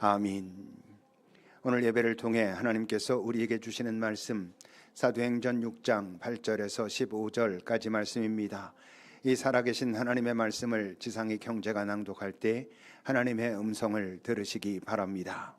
아멘. 오늘 예배를 통해 하나님께서 우리에게 주시는 말씀 사도행전 6장 8절에서 15절까지 말씀입니다. 이 살아계신 하나님의 말씀을 지상의 형제가 낭독할 때 하나님의 음성을 들으시기 바랍니다.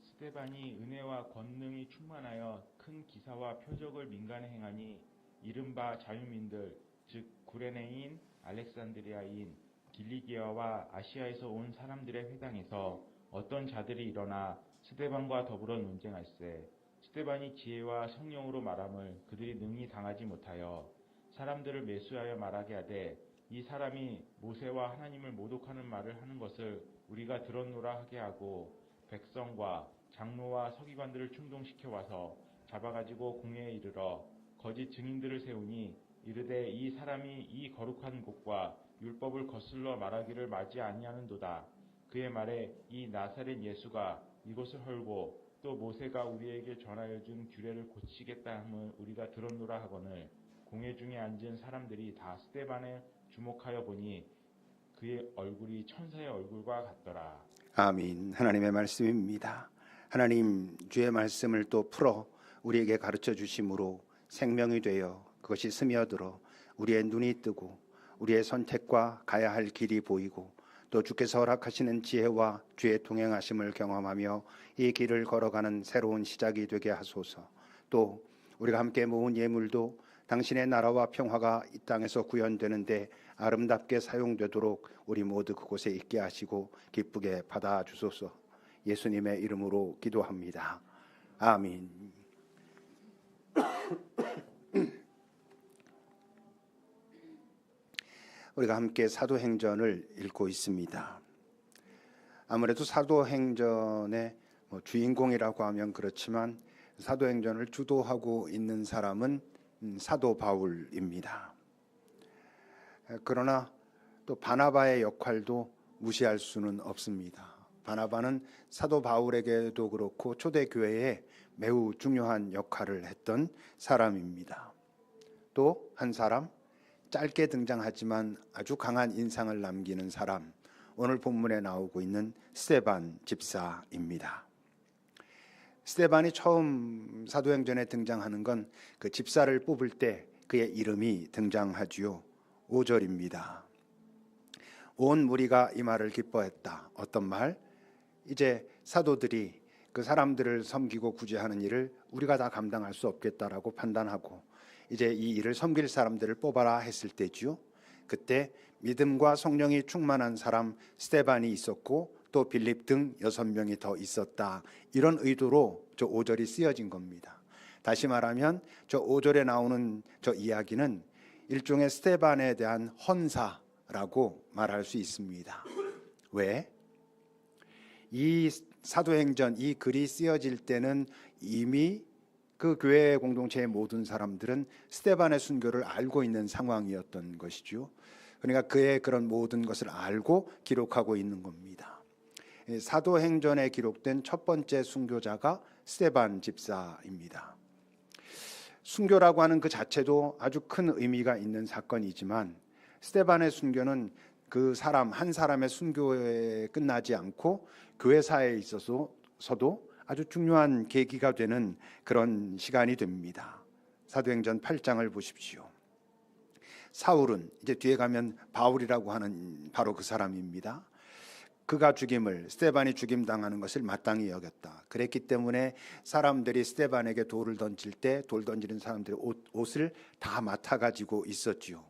스데반이 은혜와 권능이 충만하여 큰 기사와 표적을 민간에 행하니 이른바 자유민들 즉 구레네인, 알렉산드리아인, 길리기아와 아시아에서 온 사람들의 회당에서 어떤 자들이 일어나 스데반과 더불어 논쟁할세. 스데반이 지혜와 성령으로 말함을 그들이 능히 당하지 못하여 사람들을 매수하여 말하게 하되 이 사람이 모세와 하나님을 모독하는 말을 하는 것을 우리가 들었노라 하게 하고 백성과 장로와 서기관들을 충동시켜 와서 잡아가지고 공회에 이르러 거짓 증인들을 세우니 이르되 이 사람이 이 거룩한 곳과 율법을 거슬러 말하기를 맞지 아니하는도다. 그의 말에 이 나사렛 예수가 이곳을 헐고 또 모세가 우리에게 전하여 준 규례를 고치겠다 함을 우리가 들었노라 하거늘 공회 중에 앉은 사람들이 다 스데반에 주목하여 보니 그의 얼굴이 천사의 얼굴과 같더라. 아멘. 하나님의 말씀입니다. 하나님 주의 말씀을 또 풀어 우리에게 가르쳐 주심으로 생명이 되어 그것이 스며들어 우리의 눈이 뜨고 우리의 선택과 가야 할 길이 보이고 또 주께서 허락하시는 지혜와 주의 동행하심을 경험하며 이 길을 걸어가는 새로운 시작이 되게 하소서. 또 우리가 함께 모은 예물도 당신의 나라와 평화가 이 땅에서 구현되는데 아름답게 사용되도록 우리 모두 그곳에 있게 하시고 기쁘게 받아주소서. 예수님의 이름으로 기도합니다. 아멘. 우리가 함께 사도행전을 읽고 있습니다. 아무래도 사도행전의 주인공이라고 하면 그렇지만 사도행전을 주도하고 있는 사람은 사도 바울입니다. 그러나 또 바나바의 역할도 무시할 수는 없습니다. 바나바는 사도 바울에게도 그렇고 초대교회에 매우 중요한 역할을 했던 사람입니다. 또 한 사람, 짧게 등장하지만 아주 강한 인상을 남기는 사람, 오늘 본문에 나오고 있는 스데반 집사입니다. 스데반이 처음 사도행전에 등장하는 건 그 집사를 뽑을 때 그의 이름이 등장하지요. 5절입니다. 온 무리가 이 말을 기뻐했다. 어떤 말? 이제 사도들이 그 사람들을 섬기고 구제하는 일을 우리가 다 감당할 수 없겠다라고 판단하고 이제 이 일을 섬길 사람들을 뽑아라 했을 때지요. 그때 믿음과 성령이 충만한 사람 스데반이 있었고 또 빌립 등 6명이 더 있었다. 이런 의도로 저 5절이 쓰여진 겁니다. 다시 말하면 저 5절에 나오는 저 이야기는 일종의 스데반에 대한 헌사라고 말할 수 있습니다. 왜? 이 사도행전 이 글이 쓰여질 때는 이미 그 교회 공동체의 모든 사람들은 스데반의 순교를 알고 있는 상황이었던 것이죠. 그러니까 그의 그런 모든 것을 알고 기록하고 있는 겁니다. 사도행전에 기록된 첫 번째 순교자가 스데반 집사입니다. 순교라고 하는 그 자체도 아주 큰 의미가 있는 사건이지만 스데반의 순교는 그 사람 한 사람의 순교에 끝나지 않고 교회사에 있어서도 아주 중요한 계기가 되는 그런 시간이 됩니다. 사도행전 8장을 보십시오. 사울은 이제 뒤에 가면 바울이라고 하는 바로 그 사람입니다. 그가 스데반이 죽임당하는 것을 마땅히 여겼다. 그랬기 때문에 사람들이 스데반에게 돌을 던질 때 돌 던지는 사람들의 옷을 다 맡아가지고 있었지요.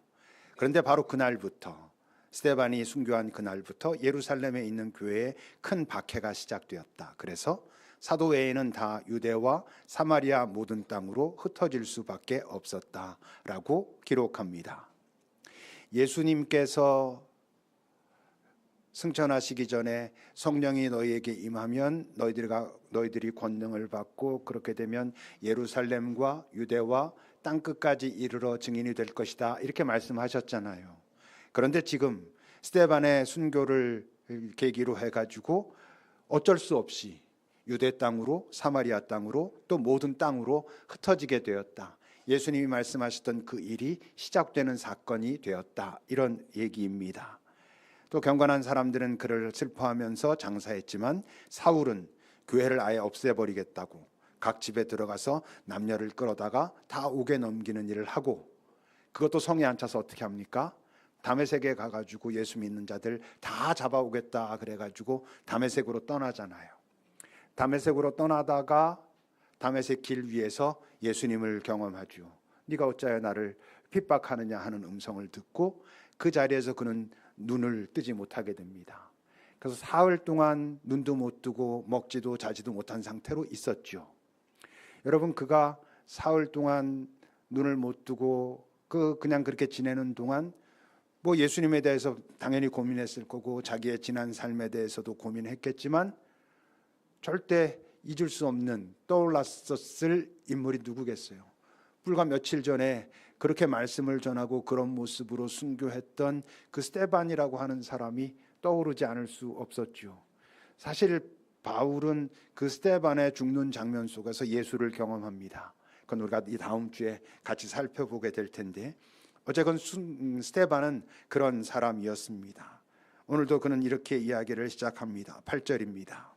그런데 바로 그날부터 스데반이 순교한 그날부터 예루살렘에 있는 교회에 큰 박해가 시작되었다. 그래서 사도 외에는 다 유대와 사마리아 모든 땅으로 흩어질 수밖에 없었다라고 기록합니다. 예수님께서 승천하시기 전에 성령이 너희에게 임하면 너희들이 권능을 받고 그렇게 되면 예루살렘과 유대와 땅끝까지 이르러 증인이 될 것이다. 이렇게 말씀하셨잖아요. 그런데 지금 스데반의 순교를 계기로 해가지고 어쩔 수 없이 유대 땅으로 사마리아 땅으로 또 모든 땅으로 흩어지게 되었다. 예수님이 말씀하셨던 그 일이 시작되는 사건이 되었다. 이런 얘기입니다. 또 경건한 사람들은 그를 슬퍼하면서 장사했지만 사울은 교회를 아예 없애버리겠다고 각 집에 들어가서 남녀를 끌어다가 다 옥에 넘기는 일을 하고, 그것도 성에 안 차서 어떻게 합니까? 다메섹에 가가지고 예수 믿는 자들 다 잡아오겠다 그래가지고 다메섹으로 떠나잖아요. 다메섹으로 떠나다가 다메섹 길 위에서 예수님을 경험하죠. 네가 어찌하여 나를 핍박하느냐 하는 음성을 듣고 그 자리에서 그는 눈을 뜨지 못하게 됩니다. 그래서 사흘 동안 눈도 못 뜨고 먹지도 자지도 못한 상태로 있었죠. 여러분, 그가 사흘 동안 눈을 못 뜨고 그냥 그렇게 지내는 동안 뭐 예수님에 대해서 당연히 고민했을 거고 자기의 지난 삶에 대해서도 고민했겠지만 절대 잊을 수 없는 떠올랐었을 인물이 누구겠어요? 불과 며칠 전에 그렇게 말씀을 전하고 그런 모습으로 순교했던 그 스데반이라고 하는 사람이 떠오르지 않을 수 없었죠. 사실 바울은 그 스데반의 죽는 장면 속에서 예수를 경험합니다. 그건 우리가 이 다음 주에 같이 살펴보게 될 텐데, 어쨌건 스데반은 그런 사람이었습니다. 오늘도 그는 이렇게 이야기를 시작합니다. 8절입니다.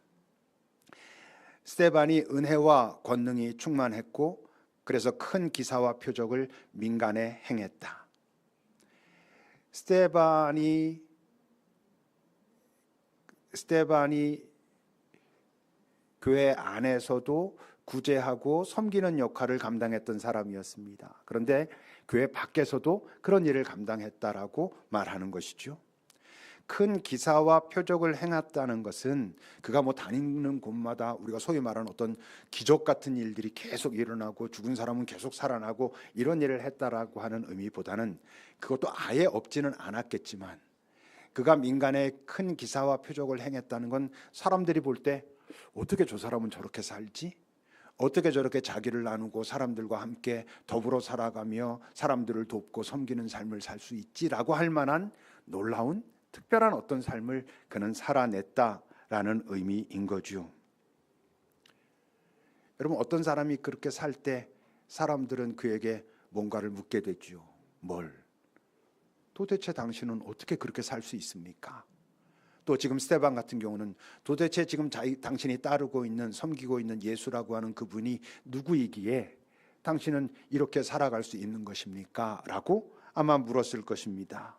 스데반이 은혜와 권능이 충만했고 그래서 큰 기사와 표적을 민간에 행했다. 스데반이 교회 안에서도 구제하고 섬기는 역할을 감당했던 사람이었습니다. 그런데 교회 밖에서도 그런 일을 감당했다라고 말하는 것이죠. 큰 기사와 표적을 행했다는 것은 그가 뭐 다니는 곳마다 우리가 소위 말하는 어떤 기적 같은 일들이 계속 일어나고 죽은 사람은 계속 살아나고 이런 일을 했다라고 하는 의미보다는, 그것도 아예 없지는 않았겠지만 그가 민간에 큰 기사와 표적을 행했다는 건 사람들이 볼 때 어떻게 저 사람은 저렇게 살지? 어떻게 저렇게 자기를 나누고 사람들과 함께 더불어 살아가며 사람들을 돕고 섬기는 삶을 살 수 있지라고 할 만한 놀라운 특별한 어떤 삶을 그는 살아냈다라는 의미인 거죠. 여러분, 어떤 사람이 그렇게 살 때 사람들은 그에게 뭔가를 묻게 되죠. 뭘? 도대체 당신은 어떻게 그렇게 살 수 있습니까? 또 지금 스데반 같은 경우는 도대체 지금 당신이 따르고 있는, 섬기고 있는 예수라고 하는 그분이 누구이기에 당신은 이렇게 살아갈 수 있는 것입니까? 라고 아마 물었을 것입니다.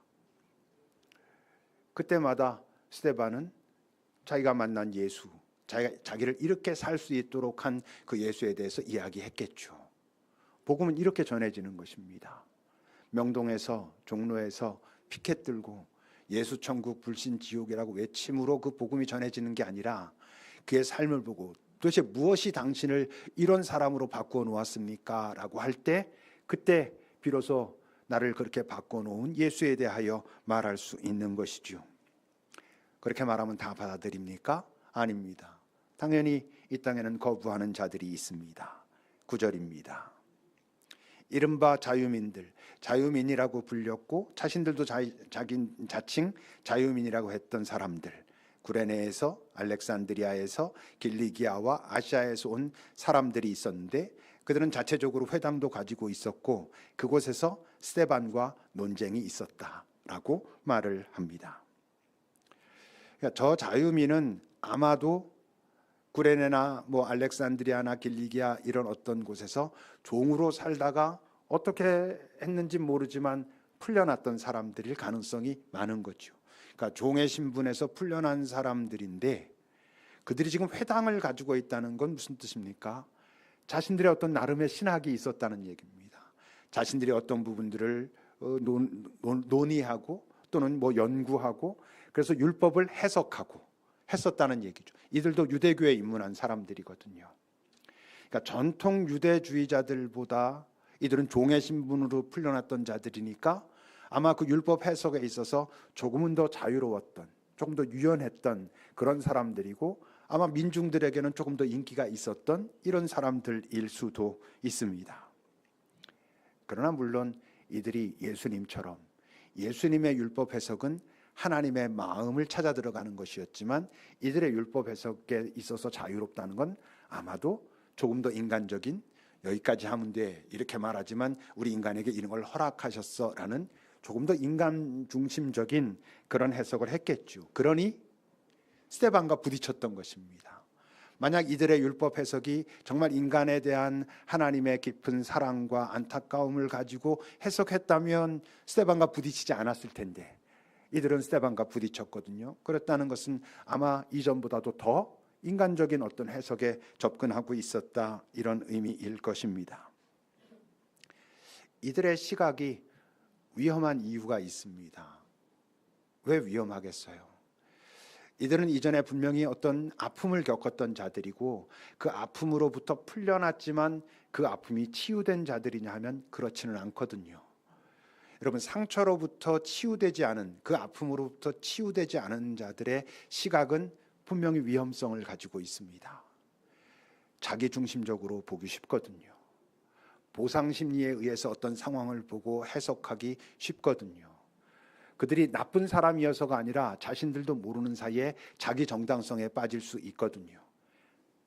그때마다 스데반은 자기가 만난 예수, 자기를 이렇게 살 수 있도록 한 그 예수에 대해서 이야기했겠죠. 복음은 이렇게 전해지는 것입니다. 명동에서, 종로에서 피켓 들고 예수 천국 불신 지옥이라고 외침으로 그 복음이 전해지는 게 아니라 그의 삶을 보고 도대체 무엇이 당신을 이런 사람으로 바꾸어 놓았습니까? 라고 할 때, 그때 비로소 나를 그렇게 바꿔놓은 예수에 대하여 말할 수 있는 것이죠. 그렇게 말하면 다 받아들입니까? 아닙니다. 당연히 이 땅에는 거부하는 자들이 있습니다. 9절입니다. 이른바 자유민들, 자유민이라고 불렸고 자신들도 자칭 자유민이라고 했던 사람들, 구레네에서, 알렉산드리아에서, 길리기아와 아시아에서 온 사람들이 있었는데 그들은 자체적으로 회당도 가지고 있었고 그곳에서 스데반과 논쟁이 있었다라고 말을 합니다. 그러니까 저 자유민은 아마도 구레네나 뭐 알렉산드리아나 길리기아 이런 어떤 곳에서 종으로 살다가 어떻게 했는지 모르지만 풀려났던 사람들일 가능성이 많은 거죠. 그러니까 종의 신분에서 풀려난 사람들인데 그들이 지금 회당을 가지고 있다는 건 무슨 뜻입니까? 자신들의 어떤 나름의 신학이 있었다는 얘기입니다. 자신들이 어떤 부분들을 논의하고 또는 뭐 연구하고 그래서 율법을 해석하고 했었다는 얘기죠. 이들도 유대교에 입문한 사람들이거든요. 그러니까 전통 유대주의자들보다 이들은 종의 신분으로 풀려났던 자들이니까 아마 그 율법 해석에 있어서 조금은 더 자유로웠던, 조금 더 유연했던 그런 사람들이고 아마 민중들에게는 조금 더 인기가 있었던 이런 사람들일 수도 있습니다. 그러나 물론 이들이 예수님처럼 예수님의 율법 해석은 하나님의 마음을 찾아 들어가는 것이었지만 이들의 율법 해석에 있어서 자유롭다는 건 아마도 조금 더 인간적인, 여기까지 하면 돼 이렇게 말하지만 우리 인간에게 이런 걸 허락하셨어라는 조금 더 인간 중심적인 그런 해석을 했겠죠. 그러니 스데반과 부딪혔던 것입니다. 만약 이들의 율법 해석이 정말 인간에 대한 하나님의 깊은 사랑과 안타까움을 가지고 해석했다면 스데반과 부딪히지 않았을 텐데 이들은 스데반과 부딪혔거든요. 그랬다는 것은 아마 이전보다도 더 인간적인 어떤 해석에 접근하고 있었다, 이런 의미일 것입니다. 이들의 시각이 위험한 이유가 있습니다. 왜 위험하겠어요? 이들은 이전에 분명히 어떤 아픔을 겪었던 자들이고 그 아픔으로부터 풀려났지만 그 아픔이 치유된 자들이냐 하면 그렇지는 않거든요. 여러분, 상처로부터 치유되지 않은, 그 아픔으로부터 치유되지 않은 자들의 시각은 분명히 위험성을 가지고 있습니다. 자기중심적으로 보기 쉽거든요. 보상심리에 의해서 어떤 상황을 보고 해석하기 쉽거든요. 그들이 나쁜 사람이어서가 아니라 자신들도 모르는 사이에 자기 정당성에 빠질 수 있거든요.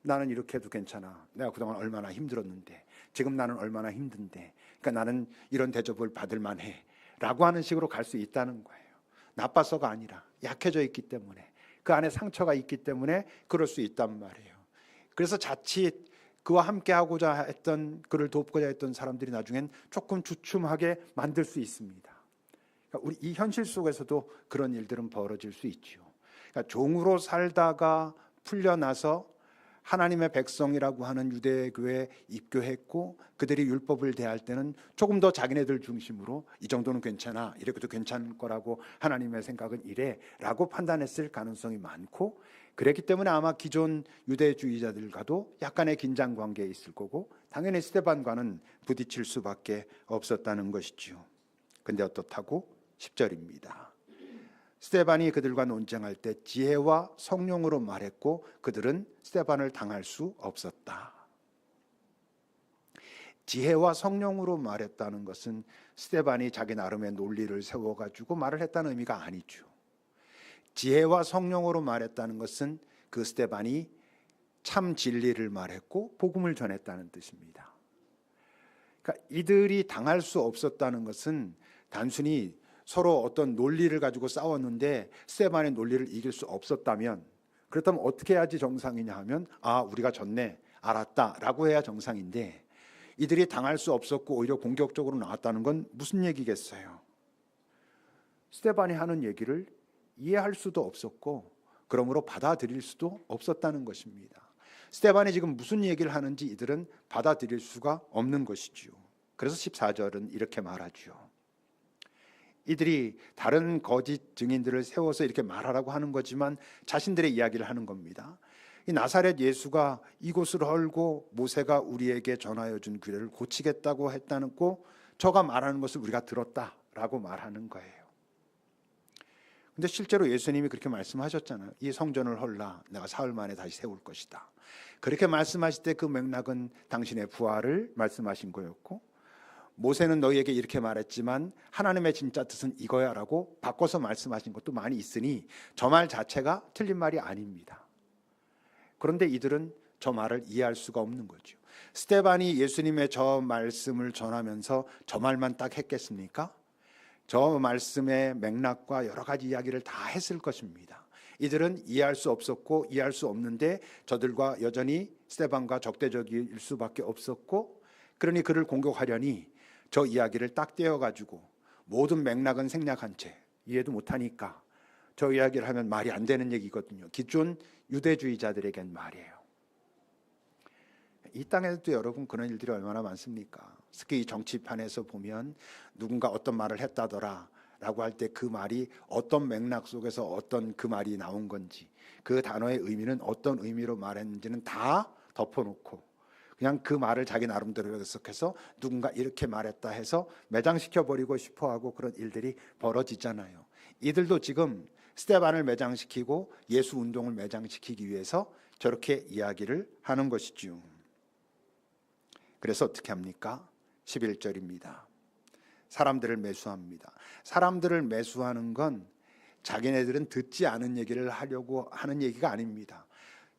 나는 이렇게 해도 괜찮아. 내가 그동안 얼마나 힘들었는데, 지금 나는 얼마나 힘든데, 그러니까 나는 이런 대접을 받을 만해 라고 하는 식으로 갈 수 있다는 거예요. 나빠서가 아니라 약해져 있기 때문에, 그 안에 상처가 있기 때문에 그럴 수 있단 말이에요. 그래서 자칫 그와 함께 하고자 했던, 그를 돕고자 했던 사람들이 나중엔 조금 주춤하게 만들 수 있습니다. 그러니까 우리 이 현실 속에서도 그런 일들은 벌어질 수 있죠. 그러니까 종으로 살다가 풀려나서 하나님의 백성이라고 하는 유대교회에 입교했고 그들이 율법을 대할 때는 조금 더 자기네들 중심으로 이 정도는 괜찮아, 이래도 괜찮을 거라고 하나님의 생각은 이래 라고 판단했을 가능성이 많고, 그랬기 때문에 아마 기존 유대주의자들과도 약간의 긴장관계에 있을 거고 당연히 스데반과는 부딪힐 수밖에 없었다는 것이죠. 근데 어떻다고? 10절입니다. 스데반이 그들과 논쟁할 때 지혜와 성령으로 말했고 그들은 스데반을 당할 수 없었다. 지혜와 성령으로 말했다는 것은 스데반이 자기 나름의 논리를 세워가지고 말을 했다는 의미가 아니죠. 지혜와 성령으로 말했다는 것은 그 스데반이 참 진리를 말했고 복음을 전했다는 뜻입니다. 그러니까 이들이 당할 수 없었다는 것은 단순히 서로 어떤 논리를 가지고 싸웠는데 스데반의 논리를 이길 수 없었다면, 그렇다면 어떻게 해야지 정상이냐 하면 우리가 졌네, 알았다 라고 해야 정상인데, 이들이 당할 수 없었고 오히려 공격적으로 나왔다는 건 무슨 얘기겠어요? 스데반이 하는 얘기를 이해할 수도 없었고 그러므로 받아들일 수도 없었다는 것입니다. 스데반이 지금 무슨 얘기를 하는지 이들은 받아들일 수가 없는 것이지요. 그래서 14절은 이렇게 말하죠. 이들이 다른 거짓 증인들을 세워서 이렇게 말하라고 하는 거지만 자신들의 이야기를 하는 겁니다. 이 나사렛 예수가 이곳을 헐고 모세가 우리에게 전하여 준 규례를 고치겠다고 했다는 거, 저가 말하는 것을 우리가 들었다라고 말하는 거예요. 근데 실제로 예수님이 그렇게 말씀하셨잖아요. 이 성전을 헐라 내가 사흘 만에 다시 세울 것이다. 그렇게 말씀하실 때 그 맥락은 당신의 부활을 말씀하신 거였고, 모세는 너희에게 이렇게 말했지만 하나님의 진짜 뜻은 이거야 라고 바꿔서 말씀하신 것도 많이 있으니 저 말 자체가 틀린 말이 아닙니다. 그런데 이들은 저 말을 이해할 수가 없는 거죠. 스데반이 예수님의 저 말씀을 전하면서 저 말만 딱 했겠습니까? 저 말씀의 맥락과 여러 가지 이야기를 다 했을 것입니다. 이들은 이해할 수 없었고 이해할 수 없는데 저들과 여전히 스데반과 적대적일 수밖에 없었고, 그러니 그를 공격하려니 저 이야기를 딱 떼어가지고 모든 맥락은 생략한 채 이해도 못하니까 저 이야기를 하면 말이 안 되는 얘기거든요. 기존 유대주의자들에겐 말이에요. 이 땅에도 여러분 그런 일들이 얼마나 많습니까? 특히 정치판에서 보면 누군가 어떤 말을 했다더라 라고 할 때 그 말이 어떤 맥락 속에서 어떤 그 말이 나온 건지, 그 단어의 의미는 어떤 의미로 말했는지는 다 덮어놓고 그냥 그 말을 자기 나름대로 해석해서 누군가 이렇게 말했다 해서 매장시켜버리고 싶어하고 그런 일들이 벌어지잖아요. 이들도 지금 스데반을 매장시키고 예수 운동을 매장시키기 위해서 저렇게 이야기를 하는 것이죠. 그래서 어떻게 합니까? 11절입니다. 사람들을 매수합니다. 사람들을 매수하는 건 자기네들은 듣지 않은 얘기를 하려고 하는 얘기가 아닙니다.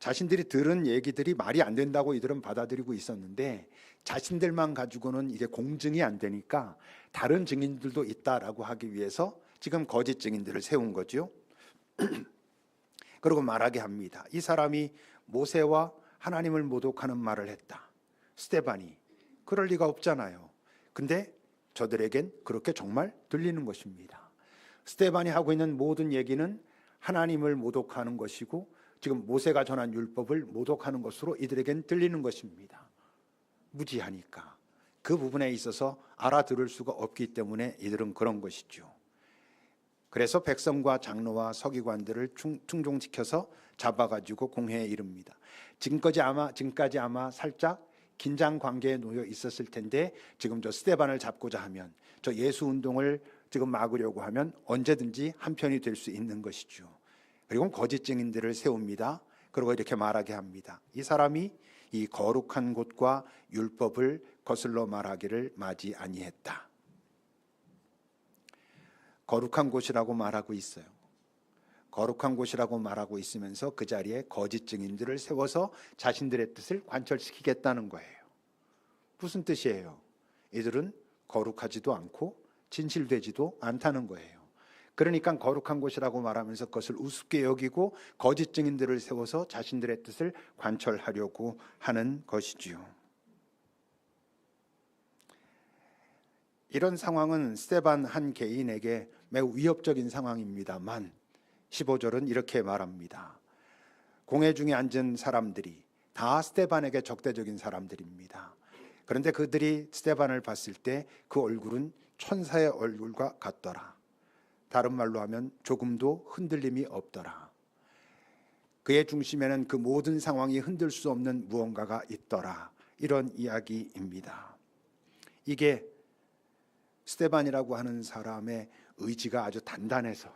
자신들이 들은 얘기들이 말이 안 된다고 이들은 받아들이고 있었는데 자신들만 가지고는 이게 공증이 안 되니까 다른 증인들도 있다라고 하기 위해서 지금 거짓 증인들을 세운 거죠. 그리고 말하게 합니다. 이 사람이 모세와 하나님을 모독하는 말을 했다. 스데반이 그럴 리가 없잖아요. 근데 저들에겐 그렇게 정말 들리는 것입니다. 스데반이 하고 있는 모든 얘기는 하나님을 모독하는 것이고 지금 모세가 전한 율법을 모독하는 것으로 이들에겐 들리는 것입니다. 무지하니까 그 부분에 있어서 알아들을 수가 없기 때문에 이들은 그런 것이죠. 그래서 백성과 장로와 서기관들을 충종시켜서 잡아가지고 공회에 이릅니다. 지금까지 아마 살짝 긴장 관계에 놓여 있었을 텐데 지금 저 스데반을 잡고자 하면 저 예수 운동을 지금 막으려고 하면 언제든지 한편이 될 수 있는 것이죠. 그리고 거짓 증인들을 세웁니다. 그리고 이렇게 말하게 합니다. 이 사람이 이 거룩한 곳과 율법을 거슬러 말하기를 마지 아니했다. 거룩한 곳이라고 말하고 있어요. 거룩한 곳이라고 말하고 있으면서 그 자리에 거짓 증인들을 세워서 자신들의 뜻을 관철시키겠다는 거예요. 무슨 뜻이에요? 이들은 거룩하지도 않고 진실되지도 않다는 거예요. 그러니까 거룩한 곳이라고 말하면서 그것을 우습게 여기고 거짓 증인들을 세워서 자신들의 뜻을 관철하려고 하는 것이지요. 이런 상황은 스데반 한 개인에게 매우 위협적인 상황입니다만 15절은 이렇게 말합니다. 공회 중에 앉은 사람들이 다 스데반에게 적대적인 사람들입니다. 그런데 그들이 스데반을 봤을 때 그 얼굴은 천사의 얼굴과 같더라. 다른 말로 하면 조금도 흔들림이 없더라. 그의 중심에는 그 모든 상황이 흔들 수 없는 무언가가 있더라. 이런 이야기입니다. 이게 스데반이라고 하는 사람의 의지가 아주 단단해서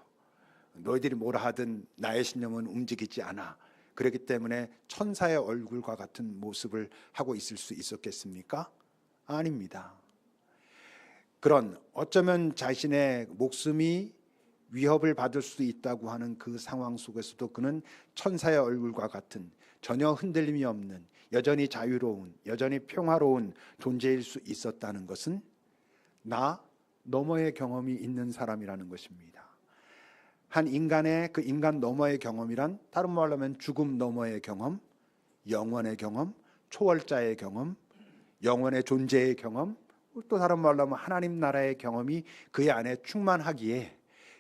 너희들이 뭐라 하든 나의 신념은 움직이지 않아. 그렇기 때문에 천사의 얼굴과 같은 모습을 하고 있을 수 있었겠습니까? 아닙니다. 그런 어쩌면 자신의 목숨이 위협을 받을 수 있다고 하는 그 상황 속에서도 그는 천사의 얼굴과 같은 전혀 흔들림이 없는 여전히 자유로운 여전히 평화로운 존재일 수 있었다는 것은 나 너머의 경험이 있는 사람이라는 것입니다. 한 인간의 그 인간 너머의 경험이란 다른 말로 하면 죽음 너머의 경험, 영원의 경험, 초월자의 경험, 영원의 존재의 경험, 또 다른 말로 하면 하나님 나라의 경험이 그의 안에 충만하기에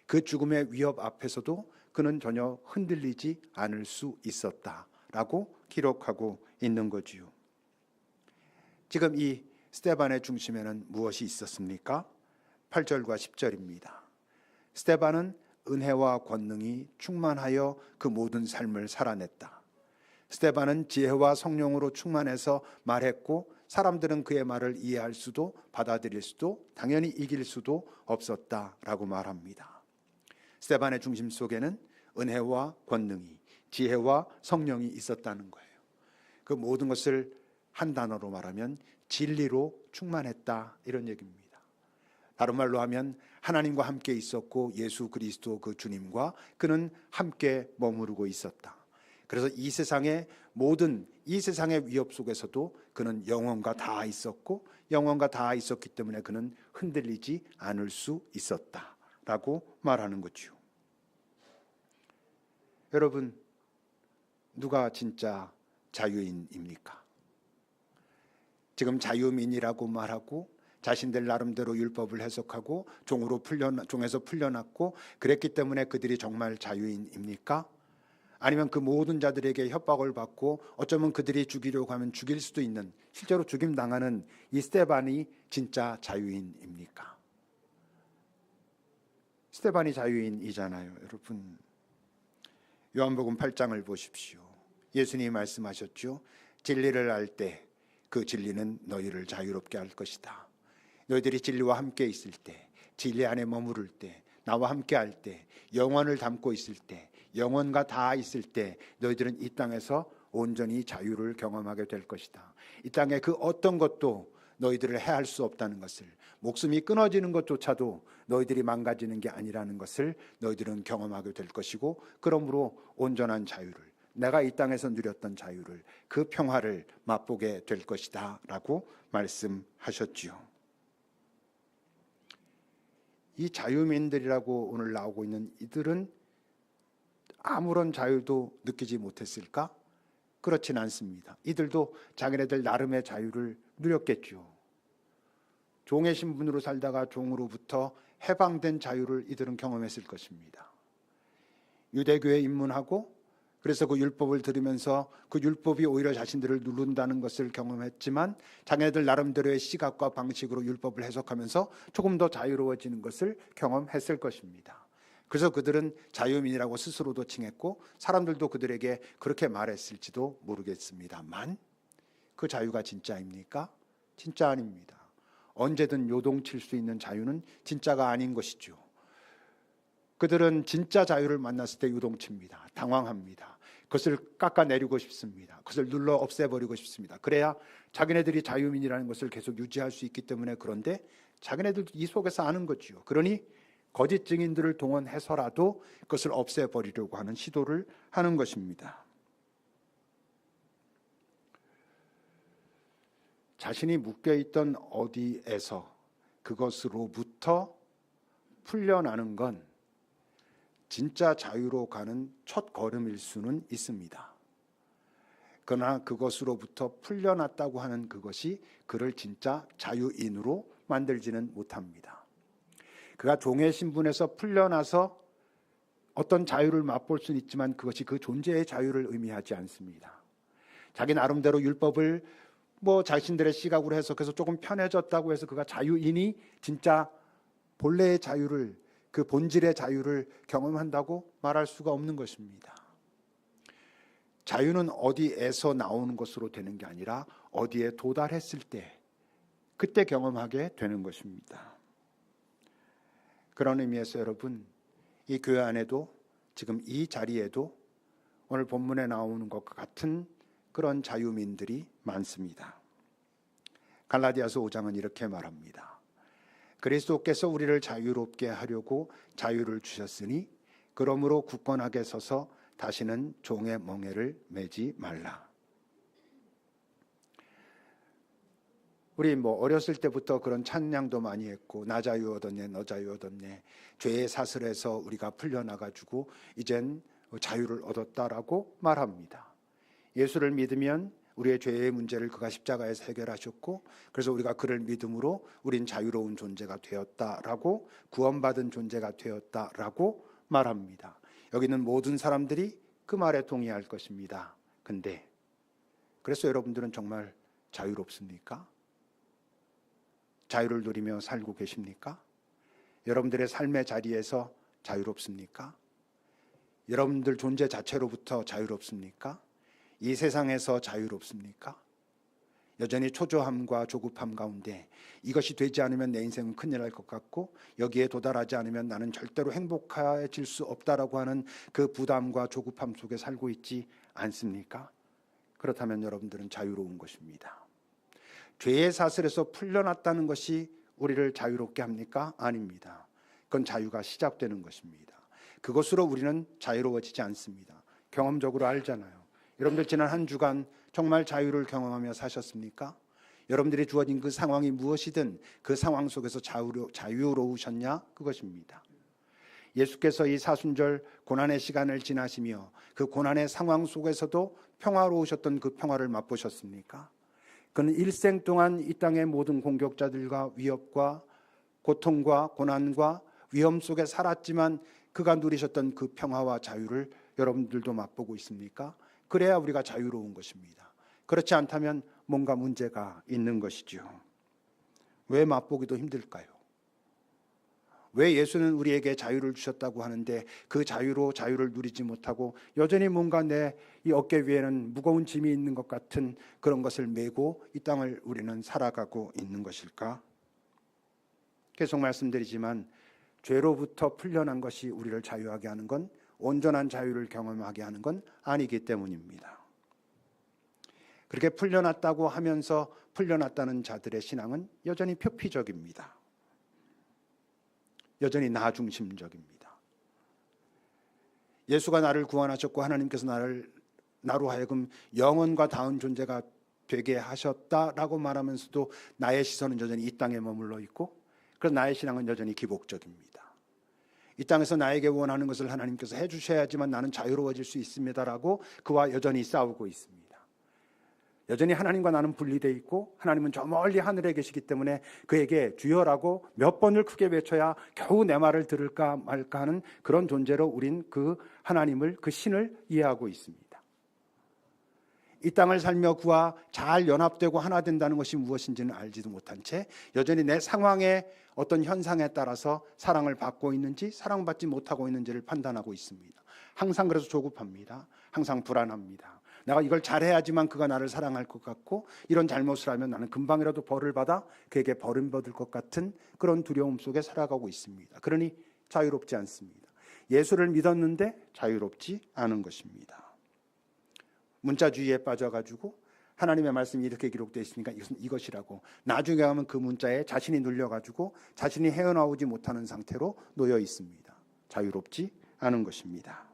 그 죽음의 위협 앞에서도 그는 전혀 흔들리지 않을 수 있었다라고 기록하고 있는 거지요. 지금 이 스데반의 중심에는 무엇이 있었습니까? 8절과 10절입니다. 스데반은 은혜와 권능이 충만하여 그 모든 삶을 살아냈다. 스데반은 지혜와 성령으로 충만해서 말했고 사람들은 그의 말을 이해할 수도 받아들일 수도 당연히 이길 수도 없었다라고 말합니다. 스데반의 중심 속에는 은혜와 권능이 지혜와 성령이 있었다는 거예요. 그 모든 것을 한 단어로 말하면 진리로 충만했다 이런 얘기입니다. 다른 말로 하면 하나님과 함께 있었고 예수 그리스도 그 주님과 그는 함께 머무르고 있었다. 그래서 이 세상의 위협 속에서도 그는 영원과 다 있었고 영원과 다 있었기 때문에 그는 흔들리지 않을 수 있었다라고 말하는 거죠. 여러분, 누가 진짜 자유인입니까? 지금 자유민이라고 말하고 자신들 나름대로 율법을 해석하고 종에서 풀려났고 그랬기 때문에 그들이 정말 자유인입니까? 아니면 그 모든 자들에게 협박을 받고 어쩌면 그들이 죽이려고 하면 죽일 수도 있는 실제로 죽임 당하는 이 스데반이 진짜 자유인입니까? 스데반이 자유인이잖아요, 여러분. 요한복음 8장을 보십시오. 예수님이 말씀하셨죠. 진리를 알 때 그 진리는 너희를 자유롭게 할 것이다. 너희들이 진리와 함께 있을 때, 진리 안에 머무를 때, 나와 함께 할 때, 영원을 담고 있을 때, 영원과 다 있을 때 너희들은 이 땅에서 온전히 자유를 경험하게 될 것이다. 이 땅에 그 어떤 것도 너희들을 해할 수 없다는 것을, 목숨이 끊어지는 것조차도 너희들이 망가지는 게 아니라는 것을 너희들은 경험하게 될 것이고, 그러므로 온전한 자유를, 내가 이 땅에서 누렸던 자유를, 그 평화를 맛보게 될 것이다 라고 말씀하셨지요. 이 자유민들이라고 오늘 나오고 있는 이들은 아무런 자유도 느끼지 못했을까? 그렇진 않습니다. 이들도 자기네들 나름의 자유를 누렸겠죠. 종의 신분으로 살다가 종으로부터 해방된 자유를 이들은 경험했을 것입니다. 유대교에 입문하고 그래서 그 율법을 들으면서 그 율법이 오히려 자신들을 누른다는 것을 경험했지만 자기네들 나름대로의 시각과 방식으로 율법을 해석하면서 조금 더 자유로워지는 것을 경험했을 것입니다. 그래서 그들은 자유민이라고 스스로도 칭했고 사람들도 그들에게 그렇게 말했을지도 모르겠습니다만 그 자유가 진짜입니까? 진짜 아닙니다. 언제든 요동칠 수 있는 자유는 진짜가 아닌 것이죠. 그들은 진짜 자유를 만났을 때 요동칩니다. 당황합니다. 그것을 깎아내리고 싶습니다. 그것을 눌러 없애버리고 싶습니다. 그래야 자기네들이 자유민이라는 것을 계속 유지할 수 있기 때문에. 그런데 자기네들도 이 속에서 아는 거지요. 그러니 거짓 증인들을 동원해서라도 그것을 없애버리려고 하는 시도를 하는 것입니다. 자신이 묶여있던 어디에서 그것으로부터 풀려나는 건 진짜 자유로 가는 첫 걸음일 수는 있습니다. 그러나 그것으로부터 풀려났다고 하는 그것이 그를 진짜 자유인으로 만들지는 못합니다. 그가 종의 신분에서 풀려나서 어떤 자유를 맛볼 수는 있지만 그것이 그 존재의 자유를 의미하지 않습니다. 자기 나름대로 율법을 자신들의 시각으로 해석해서 조금 편해졌다고 해서 그가 자유인이 진짜 본래의 자유를, 그 본질의 자유를 경험한다고 말할 수가 없는 것입니다. 자유는 어디에서 나오는 것으로 되는 게 아니라 어디에 도달했을 때 그때 경험하게 되는 것입니다. 그런 의미에서 여러분, 이 교회 안에도 지금 이 자리에도 오늘 본문에 나오는 것과 같은 그런 자유민들이 많습니다. 갈라디아서 5장은 이렇게 말합니다. 그리스도께서 우리를 자유롭게 하려고 자유를 주셨으니 그러므로 굳건하게 서서 다시는 종의 멍에를 매지 말라. 우리 어렸을 때부터 그런 찬양도 많이 했고, 나 자유 얻었네, 너 자유 얻었네, 죄의 사슬에서 우리가 풀려나가지고 이젠 자유를 얻었다라고 말합니다. 예수를 믿으면 우리의 죄의 문제를 그가 십자가에서 해결하셨고, 그래서 우리가 그를 믿음으로 우린 자유로운 존재가 되었다라고, 구원받은 존재가 되었다라고 말합니다. 여기 있는 모든 사람들이 그 말에 동의할 것입니다. 근데 그래서 여러분들은 정말 자유롭습니까? 자유를 누리며 살고 계십니까? 여러분들의 삶의 자리에서 자유롭습니까? 여러분들 존재 자체로부터 자유롭습니까? 이 세상에서 자유롭습니까? 여전히 초조함과 조급함 가운데 이것이 되지 않으면 내 인생은 큰일 날 것 같고, 여기에 도달하지 않으면 나는 절대로 행복해질 수 없다라고 하는 그 부담과 조급함 속에 살고 있지 않습니까? 그렇다면 여러분들은 자유로운 것입니다. 죄의 사슬에서 풀려났다는 것이 우리를 자유롭게 합니까? 아닙니다. 그건 자유가 시작되는 것입니다. 그것으로 우리는 자유로워지지 않습니다. 경험적으로 알잖아요. 여러분들 지난 한 주간 정말 자유를 경험하며 사셨습니까? 여러분들이 주어진 그 상황이 무엇이든 그 상황 속에서 자유로우셨냐? 그것입니다. 예수께서 이 사순절 고난의 시간을 지나시며 그 고난의 상황 속에서도 평화로우셨던 그 평화를 맛보셨습니까? 그는 일생 동안 이 땅의 모든 공격자들과 위협과 고통과 고난과 위험 속에 살았지만 그가 누리셨던 그 평화와 자유를 여러분들도 맛보고 있습니까? 그래야 우리가 자유로운 것입니다. 그렇지 않다면 뭔가 문제가 있는 것이죠. 왜 맛보기도 힘들까요? 왜 예수는 우리에게 자유를 주셨다고 하는데 그 자유로 자유를 누리지 못하고 여전히 뭔가 내 이 어깨 위에는 무거운 짐이 있는 것 같은 그런 것을 메고 이 땅을 우리는 살아가고 있는 것일까? 계속 말씀드리지만 죄로부터 풀려난 것이 우리를 자유하게 하는 건, 온전한 자유를 경험하게 하는 건 아니기 때문입니다. 그렇게 풀려났다고 하면서 풀려났다는 자들의 신앙은 여전히 표피적입니다. 여전히 나 중심적입니다. 예수가 나를 구원하셨고 하나님께서 나를 나로 하여금 영원과 닿은 존재가 되게 하셨다라고 말하면서도 나의 시선은 여전히 이 땅에 머물러 있고, 그래서 나의 신앙은 여전히 기복적입니다. 이 땅에서 나에게 원하는 것을 하나님께서 해주셔야지만 나는 자유로워질 수 있습니다라고 그와 여전히 싸우고 있습니다. 여전히 하나님과 나는 분리되어 있고, 하나님은 저 멀리 하늘에 계시기 때문에 그에게 주여라고 몇 번을 크게 외쳐야 겨우 내 말을 들을까 말까 하는 그런 존재로 우린 그 하나님을, 그 신을 이해하고 있습니다. 이 땅을 살며 그와 잘 연합되고 하나 된다는 것이 무엇인지는 알지도 못한 채 여전히 내 상황의 어떤 현상에 따라서 사랑을 받고 있는지 사랑받지 못하고 있는지를 판단하고 있습니다. 항상 그래서 조급합니다. 항상 불안합니다. 내가 이걸 잘해야지만 그가 나를 사랑할 것 같고, 이런 잘못을 하면 나는 금방이라도 벌을 받아 그에게 버림받을 것 같은 그런 두려움 속에 살아가고 있습니다. 그러니 자유롭지 않습니다. 예수를 믿었는데 자유롭지 않은 것입니다. 문자주의에 빠져가지고 하나님의 말씀이 이렇게 기록되어 있으니까 이것은 이것이라고, 나중에 가면 그 문자에 자신이 눌려가지고 자신이 헤어나오지 못하는 상태로 놓여 있습니다. 자유롭지 않은 것입니다.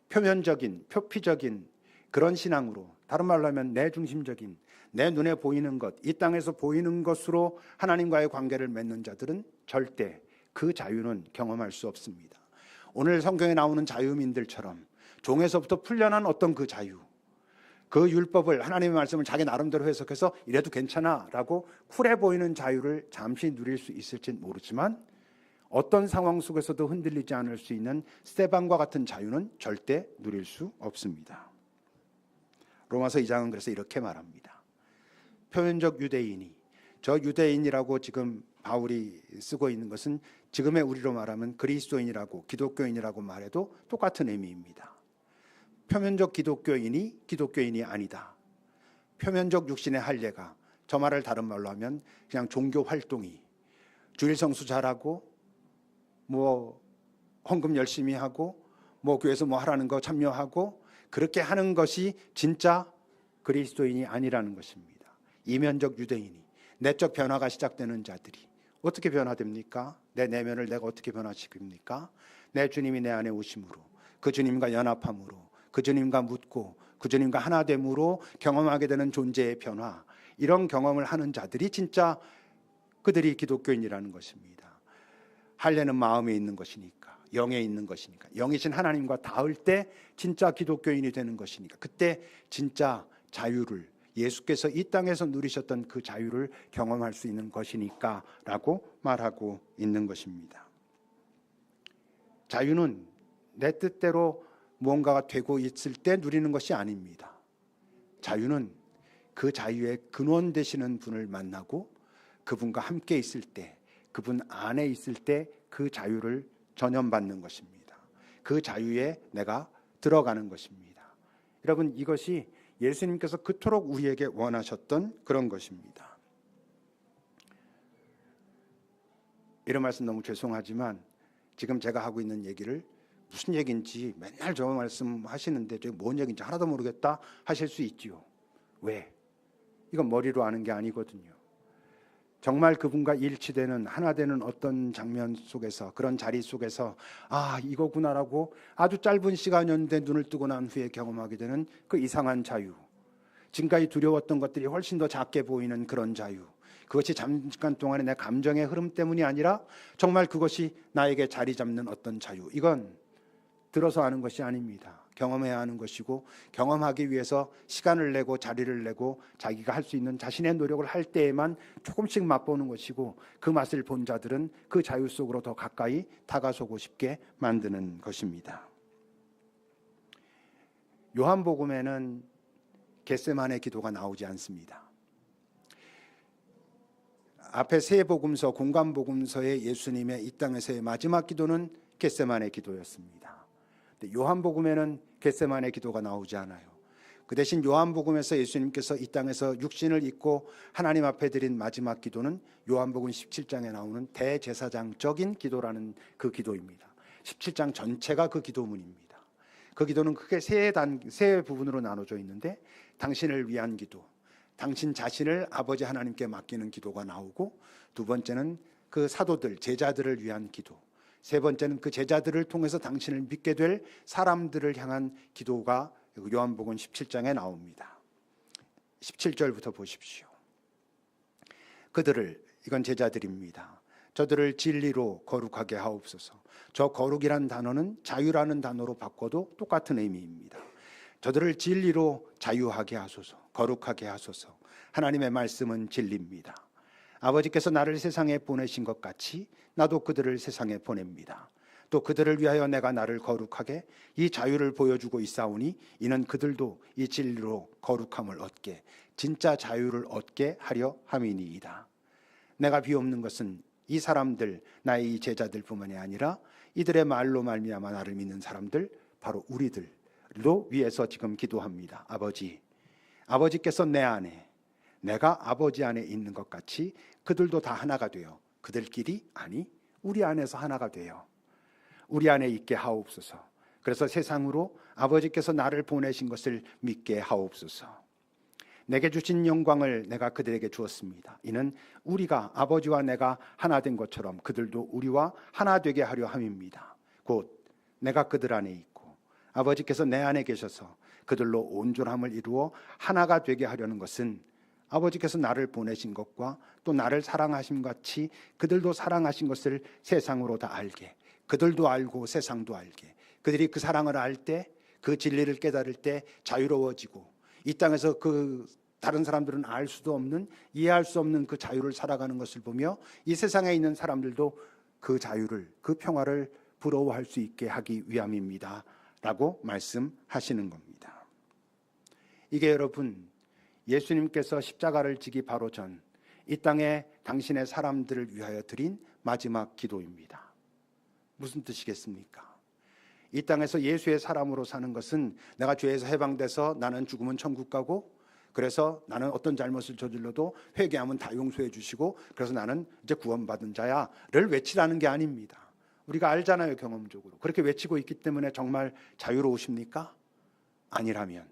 표면적인, 표피적인 그런 신앙으로, 다른 말로 하면 내 중심적인, 내 눈에 보이는 것, 이 땅에서 보이는 것으로 하나님과의 관계를 맺는 자들은 절대 그 자유는 경험할 수 없습니다. 오늘 성경에 나오는 자유민들처럼 종에서부터 풀려난 어떤 그 자유, 그 율법을, 하나님의 말씀을 자기 나름대로 해석해서 이래도 괜찮아 라고 쿨해 보이는 자유를 잠시 누릴 수 있을진 모르지만, 어떤 상황 속에서도 흔들리지 않을 수 있는 스테반과 같은 자유는 절대 누릴 수 없습니다. 로마서 2장은 그래서 이렇게 말합니다. 표면적 유대인이, 저 유대인이라고 지금 바울이 쓰고 있는 것은 지금의 우리로 말하면 그리스도인이라고, 기독교인이라고 말해도 똑같은 의미입니다. 표면적 기독교인이 기독교인이 아니다. 표면적 육신의 할례가, 저 말을 다른 말로 하면 그냥 종교 활동이, 주일 성수 잘하고 헌금 열심히 하고 교회에서 하라는 거 참여하고 그렇게 하는 것이 진짜 그리스도인이 아니라는 것입니다. 이면적 유대인이, 내적 변화가 시작되는 자들이 어떻게 변화됩니까? 내 내면을 내가 어떻게 변화시킵니까? 내 주님이 내 안에 오심으로, 그 주님과 연합함으로, 그 주님과 묻고 그 주님과 하나됨으로 경험하게 되는 존재의 변화, 이런 경험을 하는 자들이 진짜 그들이 기독교인이라는 것입니다. 할례는 마음에 있는 것이니까, 영에 있는 것이니까, 영이신 하나님과 닿을 때 진짜 기독교인이 되는 것이니까, 그때 진짜 자유를, 예수께서 이 땅에서 누리셨던 그 자유를 경험할 수 있는 것이니까 라고 말하고 있는 것입니다. 자유는 내 뜻대로 무언가가 되고 있을 때 누리는 것이 아닙니다. 자유는 그 자유의 근원 되시는 분을 만나고 그분과 함께 있을 때, 그분 안에 있을 때 그 자유를 전염받는 것입니다. 그 자유에 내가 들어가는 것입니다. 여러분, 이것이 예수님께서 그토록 우리에게 원하셨던 그런 것입니다. 이런 말씀 너무 죄송하지만 지금 제가 하고 있는 얘기를 무슨 얘기인지 맨날 저 말씀 하시는데 저게 뭔 얘기인지 하나도 모르겠다 하실 수 있지요. 왜? 이건 머리로 아는 게 아니거든요. 정말 그분과 일치되는, 하나 되는 어떤 장면 속에서, 그런 자리 속에서 이거구나라고 아주 짧은 시간이었는데 눈을 뜨고 난 후에 경험하게 되는 그 이상한 자유, 지금까지 두려웠던 것들이 훨씬 더 작게 보이는 그런 자유, 그것이 잠깐 동안의 내 감정의 흐름 때문이 아니라 정말 그것이 나에게 자리 잡는 어떤 자유, 이건 들어서 아는 것이 아닙니다. 경험해야 하는 것이고, 경험하기 위해서 시간을 내고 자리를 내고 자기가 할 수 있는 자신의 노력을 할 때에만 조금씩 맛보는 것이고, 그 맛을 본 자들은 그 자유 속으로 더 가까이 다가서고 싶게 만드는 것입니다. 요한복음에는 겟세마네 기도가 나오지 않습니다. 앞에 세 복음서, 공관복음서의 예수님의 이 땅에서의 마지막 기도는 겟세마네 기도였습니다. 요한복음에는 겟세마네 기도가 나오지 않아요. 그 대신 요한복음에서 예수님께서 이 땅에서 육신을 입고 하나님 앞에 드린 마지막 기도는 요한복음 17장에 나오는 대제사장적인 기도라는 그 기도입니다. 17장 전체가 그 기도문입니다. 그 기도는 크게 세 부분으로 나눠져 있는데, 당신을 위한 기도, 당신 자신을 아버지 하나님께 맡기는 기도가 나오고, 두 번째는 그 사도들, 제자들을 위한 기도, 세 번째는 그 제자들을 통해서 당신을 믿게 될 사람들을 향한 기도가 요한복음 17장에 나옵니다. 17절부터 보십시오. 그들을, 이건 제자들입니다. 저들을 진리로 거룩하게 하옵소서. 저 거룩이란 단어는 자유라는 단어로 바꿔도 똑같은 의미입니다. 저들을 진리로 자유하게 하소서, 거룩하게 하소서. 하나님의 말씀은 진리입니다. 아버지께서 나를 세상에 보내신 것 같이 나도 그들을 세상에 보냅니다. 또 그들을 위하여 내가 나를 거룩하게 이 자유를 보여주고 있사오니 이는 그들도 이 진리로 거룩함을 얻게, 진짜 자유를 얻게 하려 함이니이다. 내가 비옵는 것은 이 사람들, 나의 이 제자들뿐만이 아니라 이들의 말로 말미암아 나를 믿는 사람들, 바로 우리들로 위해서 지금 기도합니다. 아버지께서 내 안에, 내가 아버지 안에 있는 것 같이 그들도 다 하나가 되어, 그들끼리, 아니 우리 안에서 하나가 되어 우리 안에 있게 하옵소서. 그래서 세상으로 아버지께서 나를 보내신 것을 믿게 하옵소서. 내게 주신 영광을 내가 그들에게 주었습니다. 이는 우리가 아버지와 내가 하나 된 것처럼 그들도 우리와 하나 되게 하려 함입니다. 곧 내가 그들 안에 있고 아버지께서 내 안에 계셔서 그들로 온전함을 이루어 하나가 되게 하려는 것은 아버지께서 나를 보내신 것과 또 나를 사랑하신 같이 그들도 사랑하신 것을 세상으로 다 알게, 그들도 알고 세상도 알게, 그들이 그 사랑을 알 때, 그 진리를 깨달을 때 자유로워지고 이 땅에서 그 다른 사람들은 알 수도 없는, 이해할 수 없는 그 자유를 살아가는 것을 보며 이 세상에 있는 사람들도 그 자유를, 그 평화를 부러워할 수 있게 하기 위함입니다 라고 말씀하시는 겁니다. 이게 여러분, 예수님께서 십자가를 지기 바로 전 이 땅에 당신의 사람들을 위하여 드린 마지막 기도입니다. 무슨 뜻이겠습니까? 이 땅에서 예수의 사람으로 사는 것은 내가 죄에서 해방돼서 나는 죽으면 천국 가고, 그래서 나는 어떤 잘못을 저질러도 회개하면 다 용서해 주시고, 그래서 나는 이제 구원받은 자야를 외치라는 게 아닙니다. 우리가 알잖아요, 경험적으로. 그렇게 외치고 있기 때문에 정말 자유로우십니까? 아니라면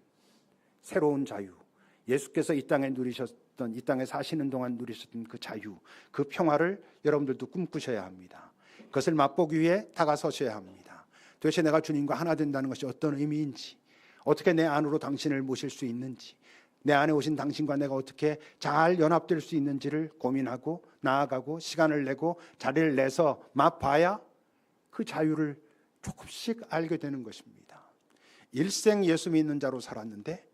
새로운 자유, 예수께서 이 땅에 누리셨던, 이 땅에 사시는 동안 누리셨던 그 자유, 그 평화를 여러분들도 꿈꾸셔야 합니다. 그것을 맛보기 위해 다가서셔야 합니다. 도대체 내가 주님과 하나 된다는 것이 어떤 의미인지, 어떻게 내 안으로 당신을 모실 수 있는지, 내 안에 오신 당신과 내가 어떻게 잘 연합될 수 있는지를 고민하고 나아가고 시간을 내고 자리를 내서 맛봐야 그 자유를 조금씩 알게 되는 것입니다. 일생 예수 믿는 자로 살았는데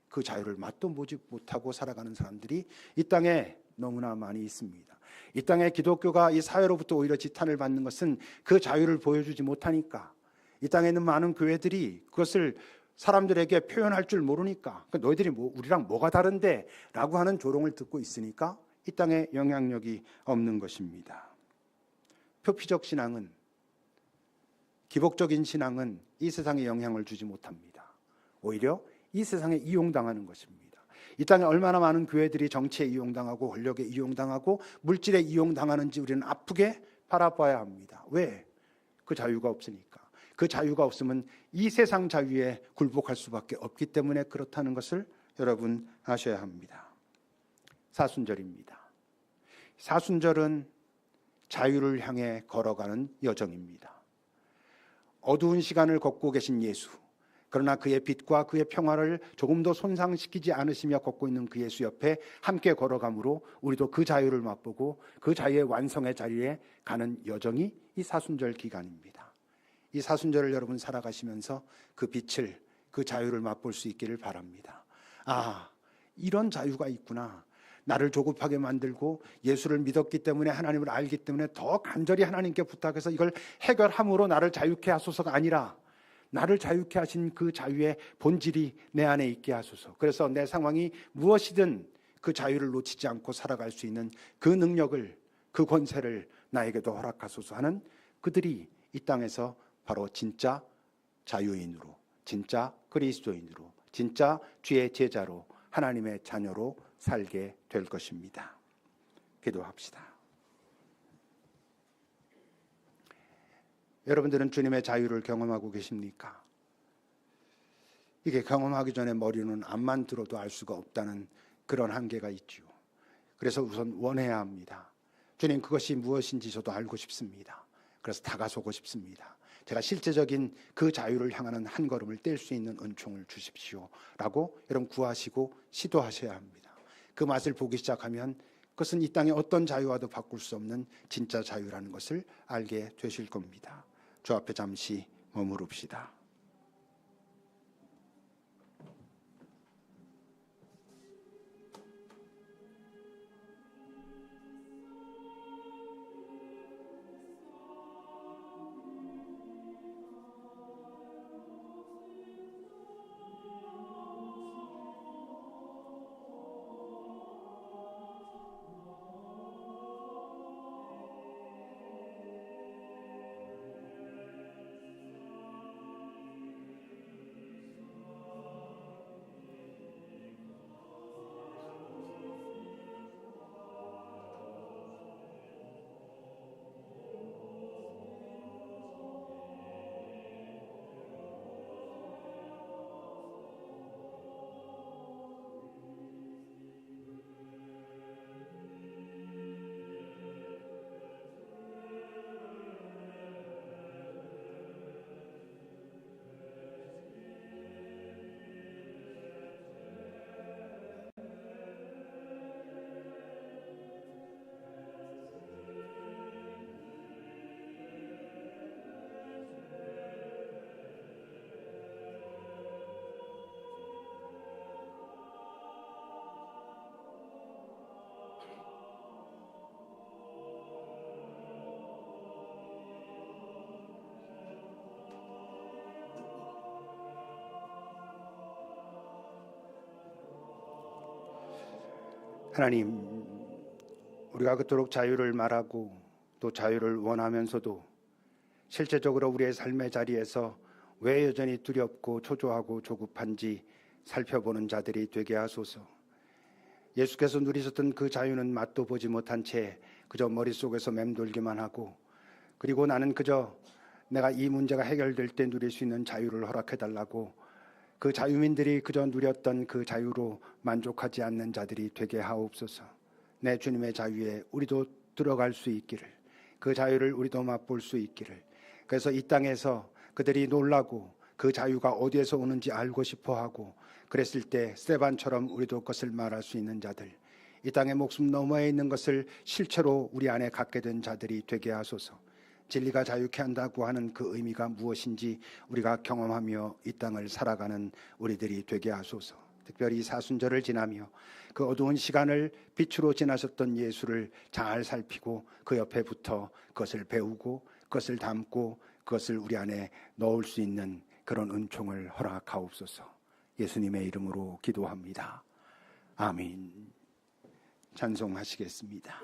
그 자유를 맛도 보지 못하고 살아가는 사람들이 이 땅에 너무나 많이 있습니다. 이 땅에 기독교가 이 사회로부터 오히려 지탄을 받는 것은 그 자유를 보여주지 못하니까, 이 땅에 있는 많은 교회들이 그것을 사람들에게 표현할 줄 모르니까, 너희들이 우리랑 뭐가 다른데? 라고 하는 조롱을 듣고 있으니까 이 땅에 영향력이 없는 것입니다. 표피적 신앙은, 기복적인 신앙은 이 세상에 영향을 주지 못합니다. 오히려 이 세상에 이용당하는 것입니다. 이 땅에 얼마나 많은 교회들이 정치에 이용당하고 권력에 이용당하고 물질에 이용당하는지 우리는 아프게 바라봐야 합니다. 왜? 그 자유가 없으니까. 그 자유가 없으면 이 세상 자유에 굴복할 수밖에 없기 때문에 그렇다는 것을 여러분 아셔야 합니다. 사순절입니다. 사순절은 자유를 향해 걸어가는 여정입니다. 어두운 시간을 걷고 계신 예수, 그러나 그의 빛과 그의 평화를 조금도 손상시키지 않으시며 걷고 있는 그 예수 옆에 함께 걸어가므로 우리도 그 자유를 맛보고 그 자유의 완성의 자리에 가는 여정이 이 사순절 기간입니다. 이 사순절을 여러분 살아가시면서 그 빛을, 그 자유를 맛볼 수 있기를 바랍니다. 아, 이런 자유가 있구나. 나를 조급하게 만들고 예수를 믿었기 때문에, 하나님을 알기 때문에 더 간절히 하나님께 부탁해서 이걸 해결함으로 나를 자유케 하소서가 아니라, 나를 자유케 하신 그 자유의 본질이 내 안에 있게 하소서. 그래서 내 상황이 무엇이든 그 자유를 놓치지 않고 살아갈 수 있는 그 능력을, 그 권세를 나에게도 허락하소서 하는 그들이 이 땅에서 바로 진짜 자유인으로, 진짜 그리스도인으로, 진짜 주의 제자로, 하나님의 자녀로 살게 될 것입니다. 기도합시다. 여러분들은 주님의 자유를 경험하고 계십니까? 이게 경험하기 전에 머리는 앞만 들어도 알 수가 없다는 그런 한계가 있죠. 그래서 우선 원해야 합니다. 주님, 그것이 무엇인지 저도 알고 싶습니다. 그래서 다가서고 싶습니다. 제가 실제적인 그 자유를 향하는 한 걸음을 뗄 수 있는 은총을 주십시오라고 여러분 구하시고 시도하셔야 합니다. 그 맛을 보기 시작하면 그것은 이 땅의 어떤 자유와도 바꿀 수 없는 진짜 자유라는 것을 알게 되실 겁니다. 주 앞에 잠시 머무릅시다. 하나님, 우리가 그토록 자유를 말하고 또 자유를 원하면서도 실제적으로 우리의 삶의 자리에서 왜 여전히 두렵고 초조하고 조급한지 살펴보는 자들이 되게 하소서. 예수께서 누리셨던 그 자유는 맛도 보지 못한 채 그저 머릿속에서 맴돌기만 하고, 그리고 나는 그저 내가 이 문제가 해결될 때 누릴 수 있는 자유를 허락해달라고 그 자유민들이 그저 누렸던 그 자유로 만족하지 않는 자들이 되게 하옵소서. 내 주님의 자유에 우리도 들어갈 수 있기를, 그 자유를 우리도 맛볼 수 있기를. 그래서 이 땅에서 그들이 놀라고 그 자유가 어디에서 오는지 알고 싶어하고 그랬을 때 스데반처럼 우리도 그것을 말할 수 있는 자들, 이 땅의 목숨 너머에 있는 것을 실체로 우리 안에 갖게 된 자들이 되게 하소서. 진리가 자유케 한다고 하는 그 의미가 무엇인지 우리가 경험하며 이 땅을 살아가는 우리들이 되게 하소서. 특별히 사순절을 지나며 그 어두운 시간을 빛으로 지나셨던 예수를 잘 살피고 그 옆에 붙어 그것을 배우고 그것을 담고 그것을 우리 안에 넣을 수 있는 그런 은총을 허락하옵소서. 예수님의 이름으로 기도합니다. 아멘. 찬송하시겠습니다.